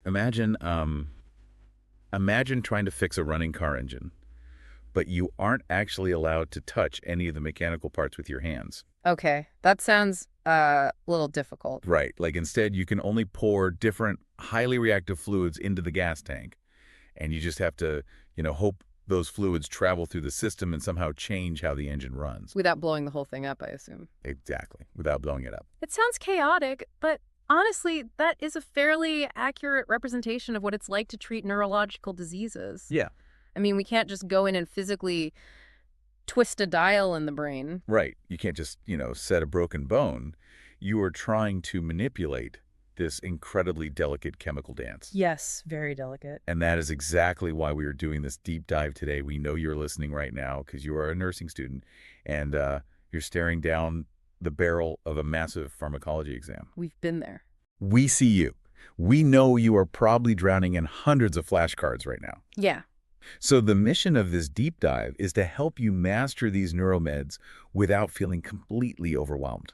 Imagine trying to fix a running car engine, but you aren't actually allowed to touch any of the mechanical parts with your hands. Okay, that sounds a little difficult. Right. Like instead, you can only pour different highly reactive fluids into the gas tank, and you just have to, hope those fluids travel through the system and somehow change how the engine runs. Without blowing the whole thing up, I assume. Exactly, without blowing it up. It sounds chaotic, but honestly, that is a fairly accurate representation of what it's like to treat neurological diseases. Yeah. I mean, we can't just go in and physically twist a dial in the brain. Right. You can't just, set a broken bone. You are trying to manipulate this incredibly delicate chemical dance. Yes, very delicate. And that is exactly why we are doing this deep dive today. We know you're listening right now because you are a nursing student and you're staring down the barrel of a massive pharmacology exam. We've been there. We see you. We know you are probably drowning in hundreds of flashcards right now. Yeah. So the mission of this deep dive is to help you master these neuromeds without feeling completely overwhelmed.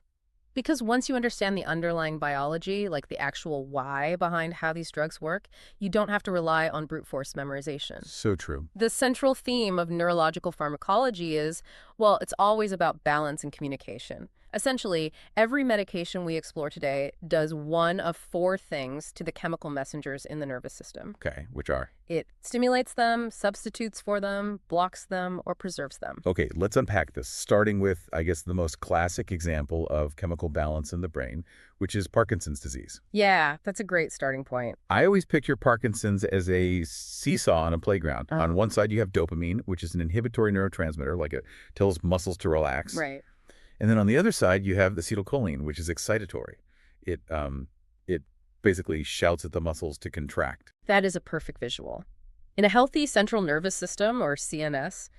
Because once you understand the underlying biology, like the actual why behind how these drugs work, you don't have to rely on brute force memorization. So true. The central theme of neurological pharmacology is, well, it's always about balance and communication. Essentially, every medication we explore today does one of four things to the chemical messengers in the nervous system. Okay, which are? It stimulates them, substitutes for them, blocks them, or preserves them. Okay, let's unpack this, starting with, I guess, the most classic example of chemical balance in the brain, which is Parkinson's disease. Yeah, that's a great starting point. I always picture Parkinson's as a seesaw on a playground. On one side, you have dopamine, which is an inhibitory neurotransmitter, like it tells muscles to relax. Right. And then on the other side, you have acetylcholine, which is excitatory. It basically shouts at the muscles to contract. That is a perfect visual. In a healthy central nervous system, or CNS,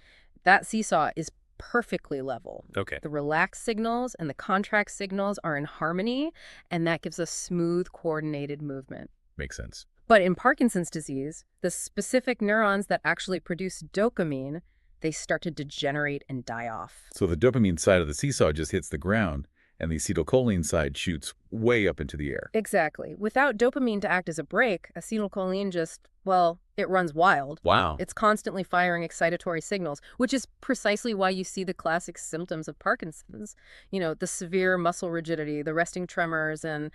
that seesaw is perfectly level. Okay. The relax signals and the contract signals are in harmony, and that gives us smooth, coordinated movement. Makes sense. But in Parkinson's disease, the specific neurons that actually produce dopamine, they start to degenerate and die off. So the dopamine side of the seesaw just hits the ground, and the acetylcholine side shoots way up into the air. Exactly. Without dopamine to act as a brake, acetylcholine just, well, it runs wild. Wow. It's constantly firing excitatory signals, which is precisely why you see the classic symptoms of Parkinson's. The severe muscle rigidity, the resting tremors, and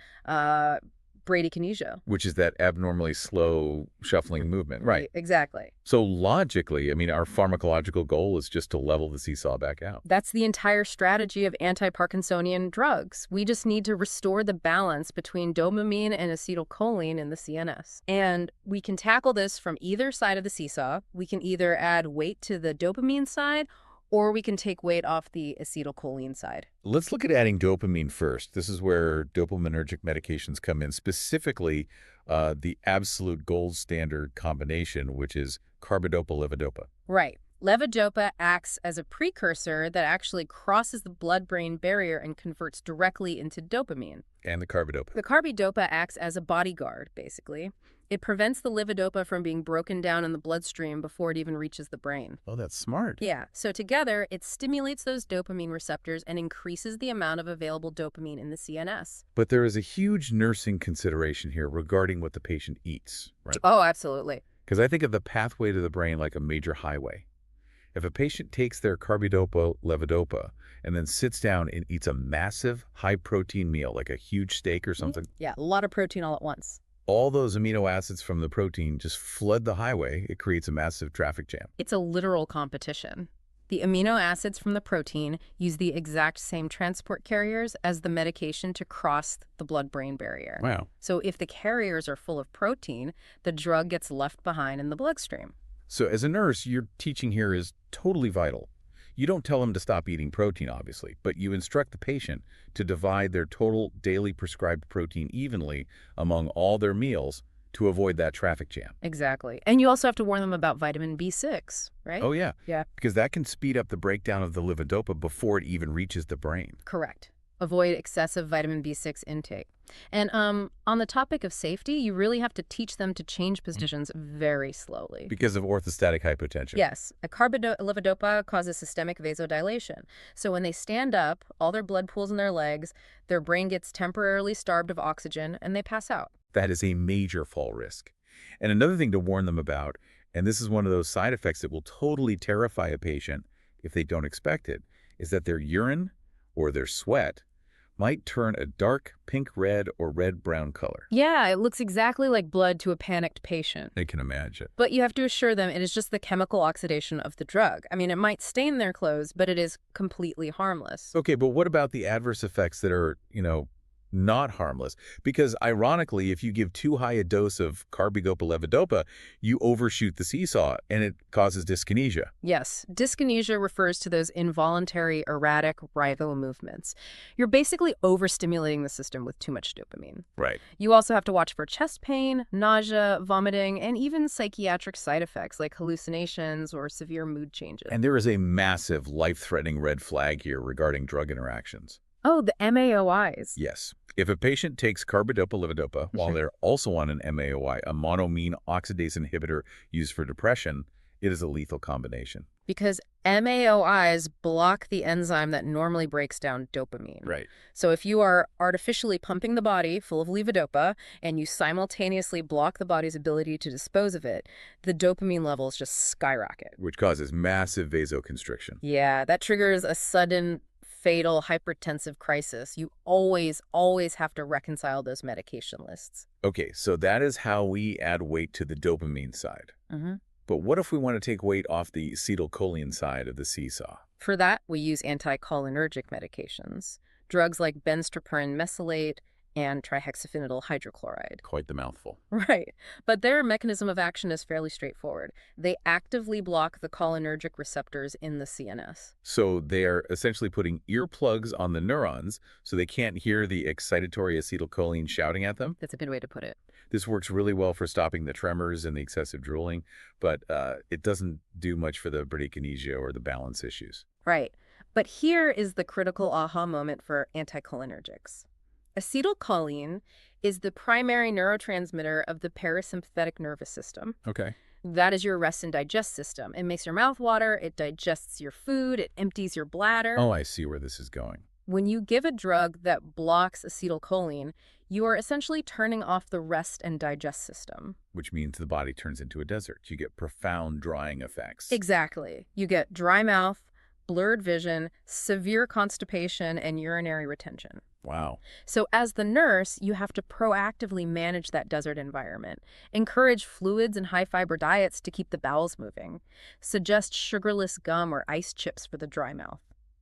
bradykinesia. Which is that abnormally slow shuffling movement. Right. Exactly. So logically, our pharmacological goal is just to level the seesaw back out. That's the entire strategy of anti-Parkinsonian drugs. We just need to restore the balance between dopamine and acetylcholine in the CNS. And we can tackle this from either side of the seesaw. We can either add weight to the dopamine side, or we can take weight off the acetylcholine side. Let's look at adding dopamine first. This is where dopaminergic medications come in, specifically the absolute gold standard combination, which is carbidopa-levodopa. Right. Levodopa acts as a precursor that actually crosses the blood-brain barrier and converts directly into dopamine. And the carbidopa. The carbidopa acts as a bodyguard, basically. It prevents the levodopa from being broken down in the bloodstream before it even reaches the brain. Oh, that's smart. Yeah, so together, it stimulates those dopamine receptors and increases the amount of available dopamine in the CNS. But there is a huge nursing consideration here regarding what the patient eats, right? Oh, absolutely. Because I think of the pathway to the brain like a major highway. If a patient takes their carbidopa-levodopa and then sits down and eats a massive high-protein meal, like a huge steak or something, Yeah, a lot of protein all at once. all those amino acids from the protein just flood the highway. It creates a massive traffic jam. It's a literal competition. The amino acids from the protein use the exact same transport carriers as the medication to cross the blood-brain barrier. Wow. So if the carriers are full of protein, the drug gets left behind in the bloodstream. So as a nurse, your teaching here is totally vital. You don't tell them to stop eating protein, obviously, but you instruct the patient to divide their total daily prescribed protein evenly among all their meals to avoid that traffic jam. Exactly. And you also have to warn them about vitamin B6, right? Oh, yeah. Yeah. Because that can speed up the breakdown of the levodopa before it even reaches the brain. Correct. Avoid excessive vitamin B6 intake. And on the topic of safety, you really have to teach them to change positions very slowly. Because of orthostatic hypotension. Yes, a levodopa causes systemic vasodilation. So when they stand up, all their blood pools in their legs, their brain gets temporarily starved of oxygen, and they pass out. That is a major fall risk. And another thing to warn them about, and this is one of those side effects that will totally terrify a patient if they don't expect it, is that their urine or their sweat might turn a dark pink red or red-brown color. Yeah, it looks exactly like blood to a panicked patient. I can imagine. But you have to assure them it is just the chemical oxidation of the drug. I mean, it might stain their clothes, but it is completely harmless. Okay, but what about the adverse effects that are, not harmless? Because ironically, if you give too high a dose of carbidopa-levodopa, you overshoot the seesaw and it causes dyskinesia. Yes, dyskinesia refers to those involuntary, erratic rival movements. You're basically overstimulating the system with too much dopamine. Right. You also have to watch for chest pain, nausea, vomiting, and even psychiatric side effects like hallucinations or severe mood changes. And there is a massive life-threatening red flag here regarding drug interactions. Oh, the MAOIs. Yes. If a patient takes carbidopa-levodopa while they're also on an MAOI, a monoamine oxidase inhibitor used for depression, it is a lethal combination. Because MAOIs block the enzyme that normally breaks down dopamine. Right. So if you are artificially pumping the body full of levodopa and you simultaneously block the body's ability to dispose of it, the dopamine levels just skyrocket. Which causes massive vasoconstriction. Yeah, that triggers a sudden fatal hypertensive crisis. You always have to reconcile those medication lists. Okay, so that is how we add weight to the dopamine side. Mm-hmm. But what if we want to take weight off the acetylcholine side of the seesaw? For that, we use anticholinergic medications, drugs like benzaprine mesylate and trihexyphenidyl hydrochloride. Quite the mouthful. Right. But their mechanism of action is fairly straightforward. They actively block the cholinergic receptors in the CNS. So they are essentially putting earplugs on the neurons so they can't hear the excitatory acetylcholine shouting at them. That's a good way to put it. This works really well for stopping the tremors and the excessive drooling, but it doesn't do much for the bradykinesia or the balance issues. Right. But here is the critical aha moment for anticholinergics. Acetylcholine is the primary neurotransmitter of the parasympathetic nervous system. Okay. That is your rest and digest system. It makes your mouth water, it digests your food, it empties your bladder. Oh, I see where this is going. When you give a drug that blocks acetylcholine, you are essentially turning off the rest and digest system. Which means the body turns into a desert. You get profound drying effects. Exactly. You get dry mouth, blurred vision, severe constipation, and urinary retention. Wow. So as the nurse, you have to proactively manage that desert environment, encourage fluids and high-fiber diets to keep the bowels moving, suggest sugarless gum or ice chips for the dry mouth.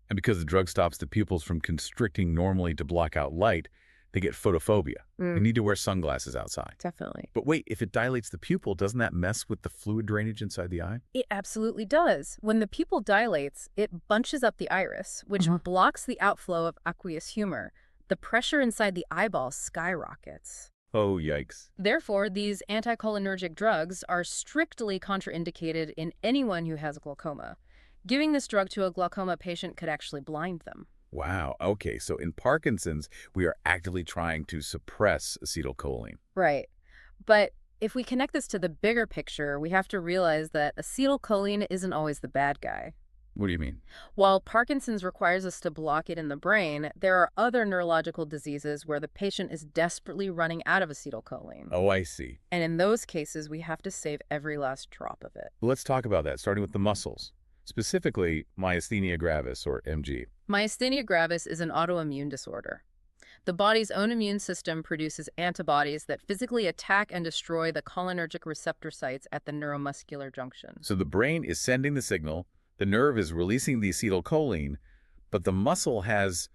And because the drug stops the pupils from constricting normally to block out light, they get photophobia. They need to wear sunglasses outside. Definitely. But wait, if it dilates the pupil, doesn't that mess with the fluid drainage inside the eye? It absolutely does. When the pupil dilates, it bunches up the iris, which blocks the outflow of aqueous humor. The pressure inside the eyeball skyrockets. Oh, yikes. Therefore, these anticholinergic drugs are strictly contraindicated in anyone who has glaucoma. Giving this drug to a glaucoma patient could actually blind them. Wow. Okay, so in Parkinson's, we are actively trying to suppress acetylcholine. Right. But if we connect this to the bigger picture, we have to realize that acetylcholine isn't always the bad guy. What do you mean? While Parkinson's requires us to block it in the brain, there are other neurological diseases where the patient is desperately running out of acetylcholine. Oh, I see. And in those cases, we have to save every last drop of it. Let's talk about that, starting with the muscles. Specifically, myasthenia gravis, or MG. Myasthenia gravis is an autoimmune disorder. The body's own immune system produces antibodies that physically attack and destroy the cholinergic receptor sites at the neuromuscular junction. So the brain is sending the signal, the nerve is releasing the acetylcholine, but the muscle has,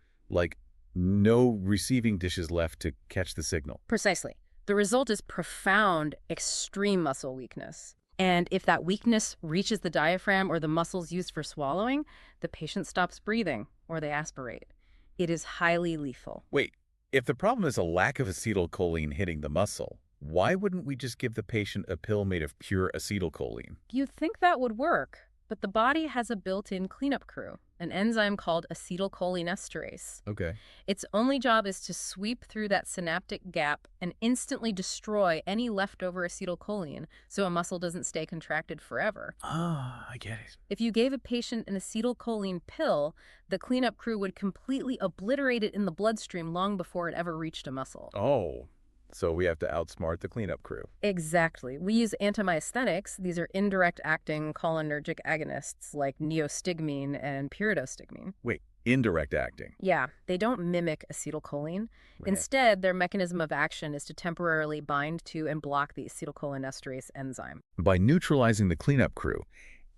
no receiving dishes left to catch the signal. Precisely. The result is profound, extreme muscle weakness. And if that weakness reaches the diaphragm or the muscles used for swallowing, the patient stops breathing or they aspirate. It is highly lethal. Wait, if the problem is a lack of acetylcholine hitting the muscle, why wouldn't we just give the patient a pill made of pure acetylcholine? You'd think that would work, but the body has a built-in cleanup crew, an enzyme called acetylcholinesterase. Okay. Its only job is to sweep through that synaptic gap and instantly destroy any leftover acetylcholine so a muscle doesn't stay contracted forever. Ah, I get it. If you gave a patient an acetylcholine pill, the cleanup crew would completely obliterate it in the bloodstream long before it ever reached a muscle. Oh, So we have to outsmart the cleanup crew. Exactly. We use antimyasthenics. These are indirect-acting cholinergic agonists like neostigmine and pyridostigmine. Wait, indirect acting. Yeah, they don't mimic acetylcholine. Right. Instead, their mechanism of action is to temporarily bind to and block the acetylcholinesterase enzyme. By neutralizing the cleanup crew,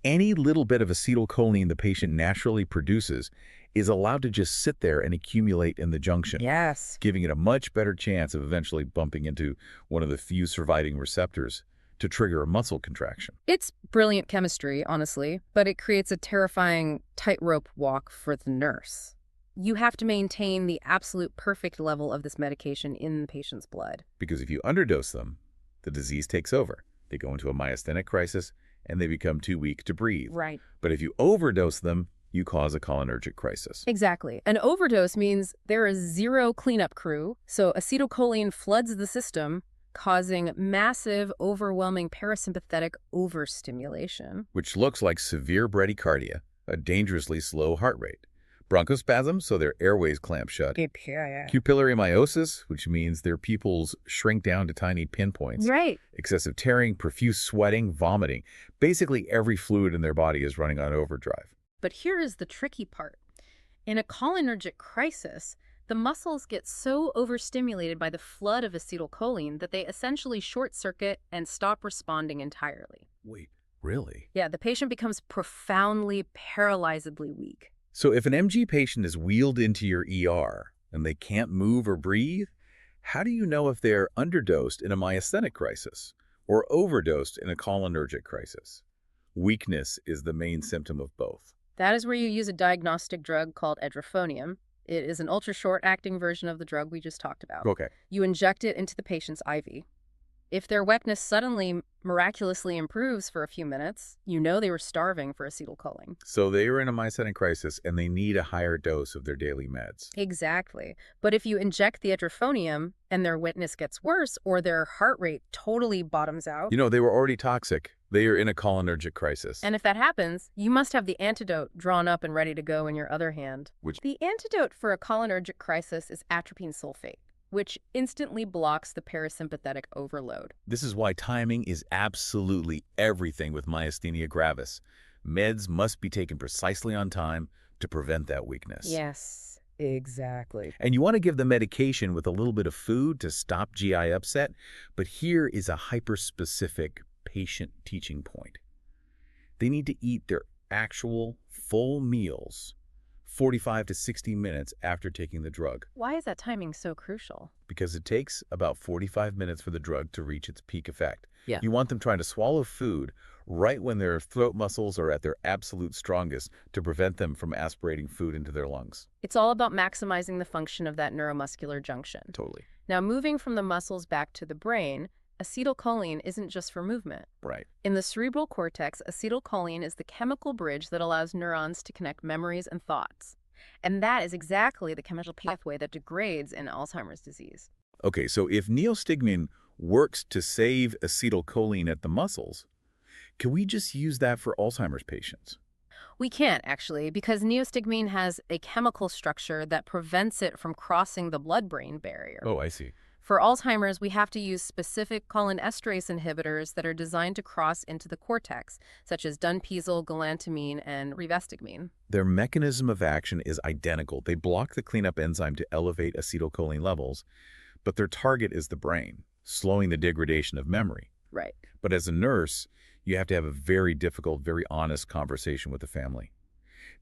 any little bit of acetylcholine the patient naturally produces is allowed to just sit there and accumulate in the junction, Yes. giving it a much better chance of eventually bumping into one of the few surviving receptors to trigger a muscle contraction. It's brilliant chemistry, honestly, but it creates a terrifying tightrope walk for the nurse. You have to maintain the absolute perfect level of this medication in the patient's blood. Because if you underdose them, the disease takes over. They go into a myasthenic crisis, and they become too weak to breathe. Right. But if you overdose them, you cause a cholinergic crisis. Exactly. An overdose means there is zero cleanup crew, so acetylcholine floods the system, causing massive, overwhelming parasympathetic overstimulation. Which looks like severe bradycardia, a dangerously slow heart rate. Bronchospasm, so their airways clamp shut. Pupillary meiosis, which means their pupils shrink down to tiny pinpoints. Right. Excessive tearing, profuse sweating, vomiting. Basically, every fluid in their body is running on overdrive. But here is the tricky part. In a cholinergic crisis, the muscles get so overstimulated by the flood of acetylcholine that they essentially short-circuit and stop responding entirely. Wait, really? Yeah, the patient becomes profoundly, paralyzedly weak. So if an MG patient is wheeled into your ER and they can't move or breathe, how do you know if they're underdosed in a myasthenic crisis or overdosed in a cholinergic crisis? Weakness is the main symptom of both. That is where you use a diagnostic drug called edrophonium. It is an ultra-short-acting version of the drug we just talked about. Okay. You inject it into the patient's IV. If their wetness suddenly miraculously improves for a few minutes, you know they were starving for acetylcholine. So they are in a myasthenic crisis and they need a higher dose of their daily meds. Exactly. But if you inject the edrophonium and their wetness gets worse or their heart rate totally bottoms out, You know, they were already toxic. They are in a cholinergic crisis. and if that happens, you must have the antidote drawn up and ready to go in your other hand. The antidote for a cholinergic crisis is atropine sulfate, which instantly blocks the parasympathetic overload. This is why timing is absolutely everything with myasthenia gravis. Meds must be taken precisely on time to prevent that weakness. Yes, exactly. And you want to give the medication with a little bit of food to stop GI upset, but here is a hyper-specific patient teaching point. They need to eat their actual full meals 45 to 60 minutes after taking the drug, Why is that timing so crucial? because it takes about 45 minutes for the drug to reach its peak effect. Yeah. You want them trying to swallow food right when their throat muscles are at their absolute strongest to prevent them from aspirating food into their lungs. It's all about maximizing the function of that neuromuscular junction. Totally. Now, moving from the muscles back to the brain, acetylcholine isn't just for movement. Right. In the cerebral cortex, acetylcholine is the chemical bridge that allows neurons to connect memories and thoughts. And that is exactly the chemical pathway that degrades in Alzheimer's disease. Okay, so if neostigmine works to save acetylcholine at the muscles, can we just use that for Alzheimer's patients? We can't, actually, because neostigmine has a chemical structure that prevents it from crossing the blood-brain barrier. Oh, I see. For Alzheimer's, we have to use specific cholinesterase inhibitors that are designed to cross into the cortex, such as donepezil, galantamine, and rivastigmine. Their mechanism of action is identical. They block the cleanup enzyme to elevate acetylcholine levels, but their target is the brain, slowing the degradation of memory. Right. But as a nurse, you have to have a very difficult, very honest conversation with the family.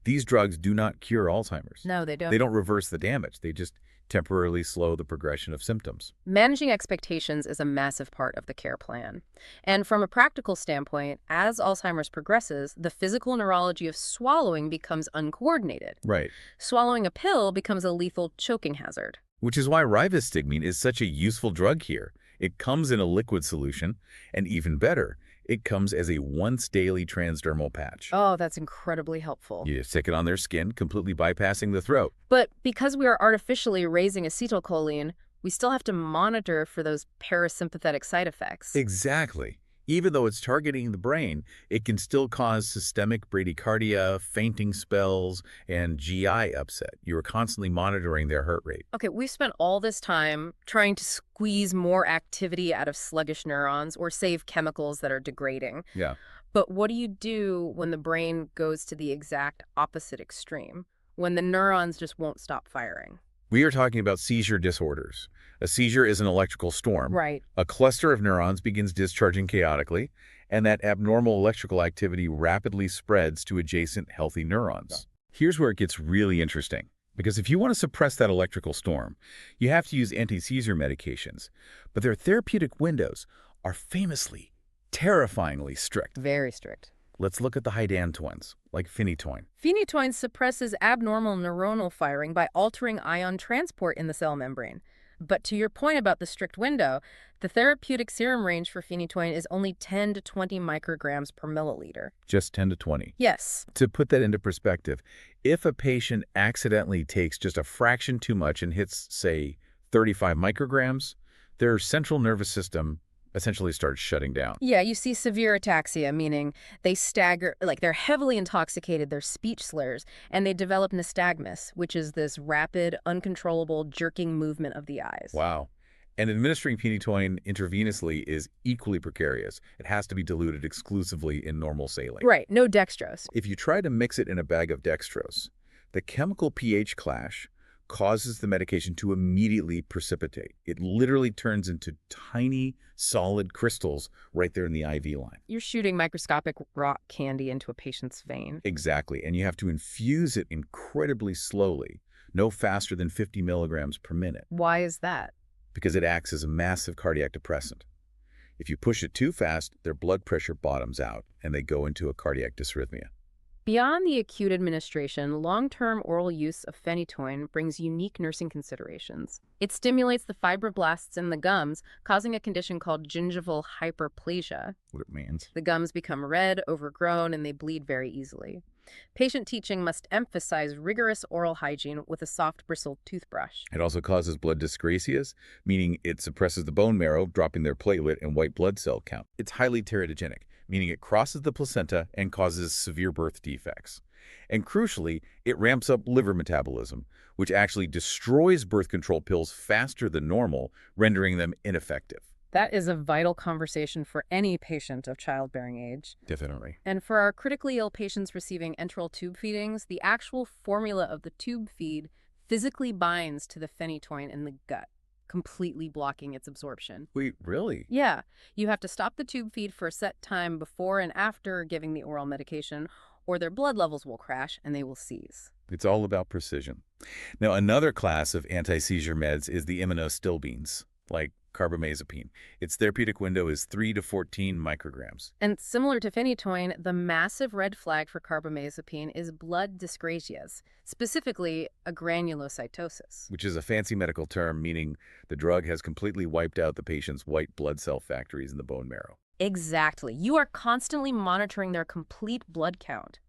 These drugs do not cure Alzheimer's. No, they don't. They don't reverse the damage. They just temporarily slow the progression of symptoms. Managing expectations is a massive part of the care plan. And from a practical standpoint, as Alzheimer's progresses, the physical neurology of swallowing becomes uncoordinated. Right. Swallowing a pill becomes a lethal choking hazard. Which is why rivastigmine is such a useful drug here. It comes in a liquid solution, and even better, it comes as a once-daily transdermal patch. Oh, that's incredibly helpful. You stick it on their skin, completely bypassing the throat. But because we are artificially raising acetylcholine, we still have to monitor for those parasympathetic side effects. Exactly. Even though it's targeting the brain, it can still cause systemic bradycardia, fainting spells, and GI upset. You are constantly monitoring their heart rate. Okay, we've spent all this time trying to squeeze more activity out of sluggish neurons or save chemicals that are degrading. Yeah. But what do you do when the brain goes to the exact opposite extreme? When the neurons just won't stop firing? We are talking about seizure disorders. A seizure is an electrical storm. Right. A cluster of neurons begins discharging chaotically, and that abnormal electrical activity rapidly spreads to adjacent healthy neurons. Here's where it gets really interesting, because if you want to suppress that electrical storm, you have to use anti-seizure medications, but their therapeutic windows are famously, terrifyingly strict. Very strict. Let's look at the Hydan twins, like phenytoin. Phenytoin suppresses abnormal neuronal firing by altering ion transport in the cell membrane. But to your point about the strict window, the therapeutic serum range for phenytoin is only 10 to 20 micrograms per milliliter. Just 10 to 20. Yes. To put that into perspective, if a patient accidentally takes just a fraction too much and hits, say, 35 micrograms, their central nervous system essentially starts shutting down. Yeah, you see severe ataxia, meaning they stagger, like they're heavily intoxicated, their speech slurs, and they develop nystagmus, which is this rapid, uncontrollable jerking movement of the eyes. Wow. And administering phenytoin intravenously is equally precarious. It has to be diluted exclusively in normal saline. Right, no dextrose. If you try to mix it in a bag of dextrose, the chemical pH clash causes the medication to immediately precipitate. It literally turns into tiny, solid crystals right there in the IV line. You're shooting microscopic rock candy into a patient's vein. Exactly, and you have to infuse it incredibly slowly, no faster than 50 milligrams per minute, Why is that? because it acts as a massive cardiac depressant. If you push it too fast, their blood pressure bottoms out, and they go into a cardiac dysrhythmia. Beyond the acute administration, long-term oral use of phenytoin brings unique nursing considerations. It stimulates the fibroblasts in the gums, causing a condition called gingival hyperplasia. What it means. The gums become red, overgrown, and they bleed very easily. Patient teaching must emphasize rigorous oral hygiene with a soft bristled toothbrush. It also causes blood dyscrasias, meaning it suppresses the bone marrow, dropping their platelet and white blood cell count. It's highly teratogenic, meaning it crosses the placenta and causes severe birth defects. And crucially, it ramps up liver metabolism, which actually destroys birth control pills faster than normal, rendering them ineffective. That is a vital conversation for any patient of childbearing age. Definitely. And for our critically ill patients receiving enteral tube feedings, the actual formula of the tube feed physically binds to the phenytoin in the gut, completely blocking its absorption. Wait, really? Yeah, you have to stop the tube feed for a set time before and after giving the oral medication, or their blood levels will crash and they will seize. It's all about precision. Now, another class of anti-seizure meds is the immunostilbenes, like carbamazepine. Its therapeutic window is 3 to 14 micrograms. And similar to phenytoin, the massive red flag for carbamazepine is blood dyscrasias, specifically a granulocytosis. Which is a fancy medical term meaning the drug has completely wiped out the patient's white blood cell factories in the bone marrow. Exactly. You are constantly monitoring their complete blood count.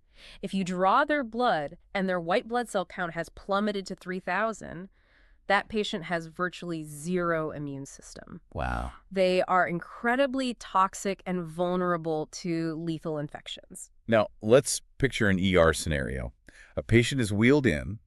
If you draw their blood and their white blood cell count has plummeted to 3,000, that patient has virtually zero immune system. Wow. They are incredibly toxic and vulnerable to lethal infections. Now, let's picture an ER scenario. A patient is wheeled in,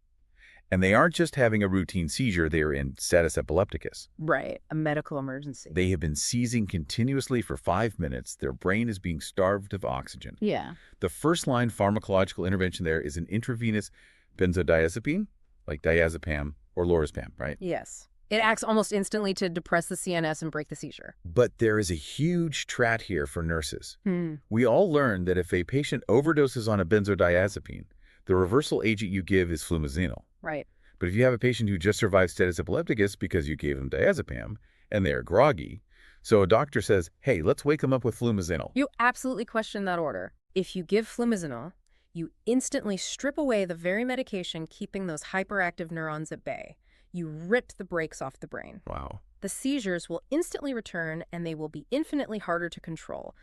and they aren't just having a routine seizure, they are in status epilepticus. Right, a medical emergency. They have been seizing continuously for 5 minutes. Their brain is being starved of oxygen. Yeah. The first-line pharmacological intervention there is an intravenous benzodiazepine, like diazepam or lorazepam, right? Yes. It acts almost instantly to depress the CNS and break the seizure. But there is a huge strat here for nurses. We all learned that if a patient overdoses on a benzodiazepine, the reversal agent you give is flumazenil. Right. But if you have a patient who just survived status epilepticus because you gave them diazepam and they're groggy, so a doctor says, hey, let's wake them up with flumazenil. You absolutely question that order. If you give flumazenil, you instantly strip away the very medication keeping those hyperactive neurons at bay. You rip the brakes off the brain. Wow. The seizures will instantly return and they will be infinitely harder to control.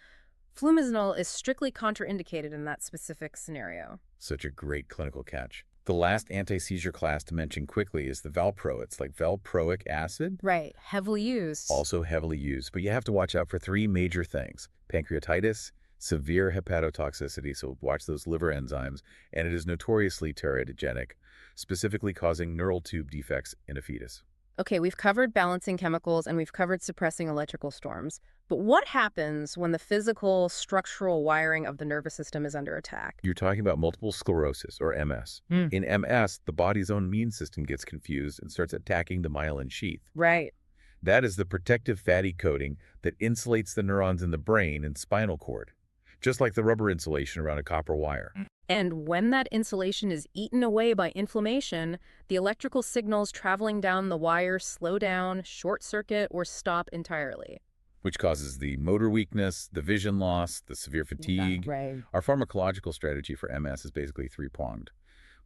Flumazenil is strictly contraindicated in that specific scenario. Such a great clinical catch. The last anti-seizure class to mention quickly is the valproates, like valproic acid, Right, heavily used. also heavily used, but you have to watch out for three major things: pancreatitis, severe hepatotoxicity, so watch those liver enzymes, and it is notoriously teratogenic, specifically causing neural tube defects in a fetus. Okay, we've covered balancing chemicals and we've covered suppressing electrical storms. But what happens when the physical, structural wiring of the nervous system is under attack? You're talking about multiple sclerosis, or MS. Hmm. In MS, the body's own immune system gets confused and starts attacking the myelin sheath. Right. That is the protective fatty coating that insulates the neurons in the brain and spinal cord, just like the rubber insulation around a copper wire. And when that insulation is eaten away by inflammation, the electrical signals traveling down the wire slow down, short circuit, or stop entirely. Which causes the motor weakness, the vision loss, the severe fatigue. Right. Our pharmacological strategy for MS is basically three-pronged.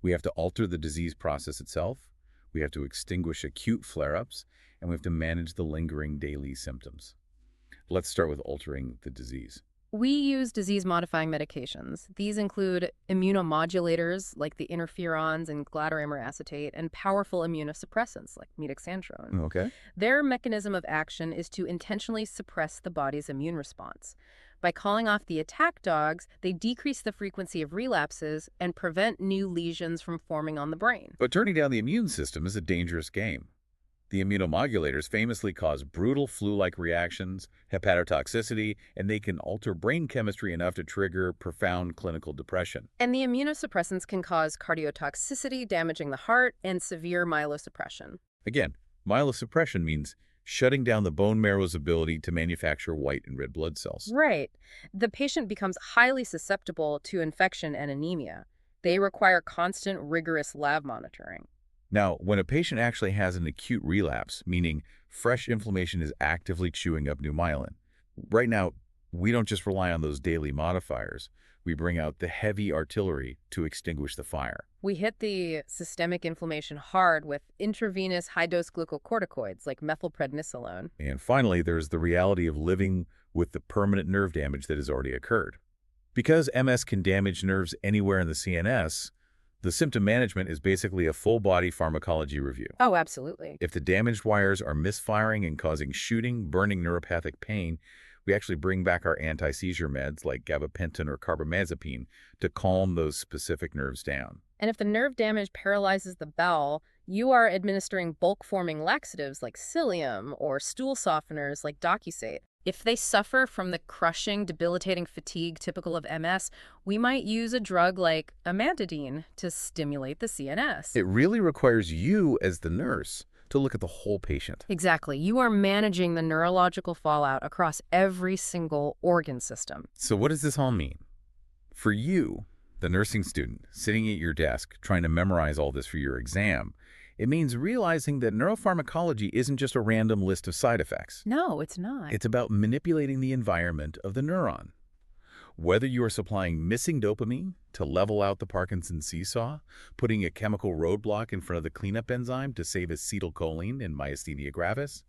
We have to alter the disease process itself, we have to extinguish acute flare-ups, and we have to manage the lingering daily symptoms. Let's start with altering the disease. We use disease-modifying medications. These include immunomodulators like the interferons and glatiramer acetate and powerful immunosuppressants like metoxantrone. Okay. Their mechanism of action is to intentionally suppress the body's immune response. By calling off the attack dogs, they decrease the frequency of relapses and prevent new lesions from forming on the brain. But turning down the immune system is a dangerous game. The immunomodulators famously cause brutal flu-like reactions, hepatotoxicity, and they can alter brain chemistry enough to trigger profound clinical depression. And the immunosuppressants can cause cardiotoxicity, damaging the heart, and severe myelosuppression. Again, myelosuppression means shutting down the bone marrow's ability to manufacture white and red blood cells. Right. The patient becomes highly susceptible to infection and anemia. They require constant, rigorous lab monitoring. Now, when a patient actually has an acute relapse, meaning fresh inflammation is actively chewing up new myelin, right now, we don't just rely on those daily modifiers. We bring out the heavy artillery to extinguish the fire. We hit the systemic inflammation hard with intravenous high-dose glucocorticoids like methylprednisolone. And finally, there's the reality of living with the permanent nerve damage that has already occurred. Because MS can damage nerves anywhere in the CNS, the symptom management is basically a full-body pharmacology review. Oh, absolutely. If the damaged wires are misfiring and causing shooting, burning neuropathic pain, we actually bring back our anti-seizure meds like gabapentin or carbamazepine to calm those specific nerves down. And if the nerve damage paralyzes the bowel, you are administering bulk-forming laxatives like psyllium or stool softeners like docusate. If they suffer from the crushing, debilitating fatigue typical of MS, we might use a drug like amantadine to stimulate the CNS. It really requires you as the nurse to look at the whole patient. Exactly. You are managing the neurological fallout across every single organ system. So what does this all mean? For you, the nursing student, sitting at your desk trying to memorize all this for your exam, it means realizing that neuropharmacology isn't just a random list of side effects. No, it's not. It's about manipulating the environment of the neuron. Whether you are supplying missing dopamine to level out the Parkinson's seesaw, putting a chemical roadblock in front of the cleanup enzyme to save acetylcholine in myasthenia gravis,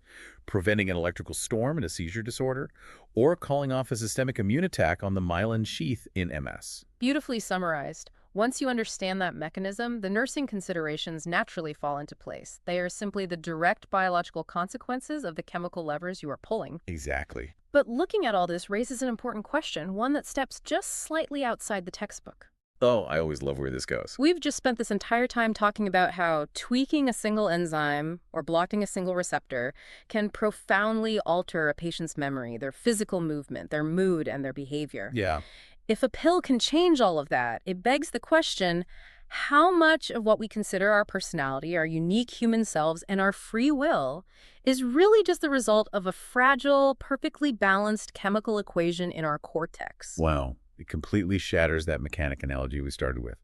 preventing an electrical storm in a seizure disorder, or calling off a systemic immune attack on the myelin sheath in MS. Beautifully summarized. Once you understand that mechanism, the nursing considerations naturally fall into place. They are simply the direct biological consequences of the chemical levers you are pulling. Exactly. But looking at all this raises an important question, one that steps just slightly outside the textbook. Oh, I always love where this goes. We've just spent this entire time talking about how tweaking a single enzyme or blocking a single receptor can profoundly alter a patient's memory, their physical movement, their mood, and their behavior. Yeah. If a pill can change all of that, it begs the question, how much of what we consider our personality, our unique human selves, and our free will is really just the result of a fragile, perfectly balanced chemical equation in our cortex? Wow. It completely shatters that mechanic analogy we started with.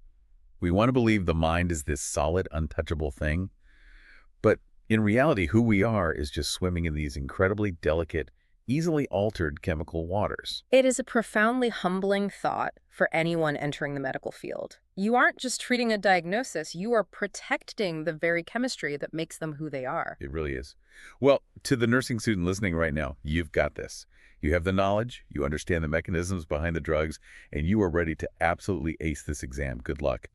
We want to believe the mind is this solid, untouchable thing, but in reality, who we are is just swimming in these incredibly delicate, easily altered chemical waters. It is a profoundly humbling thought for anyone entering the medical field. You aren't just treating a diagnosis, you are protecting the very chemistry that makes them who they are. It really is. Well, to the nursing student listening right now, you've got this. You have the knowledge, you understand the mechanisms behind the drugs, and you are ready to absolutely ace this exam. Good luck.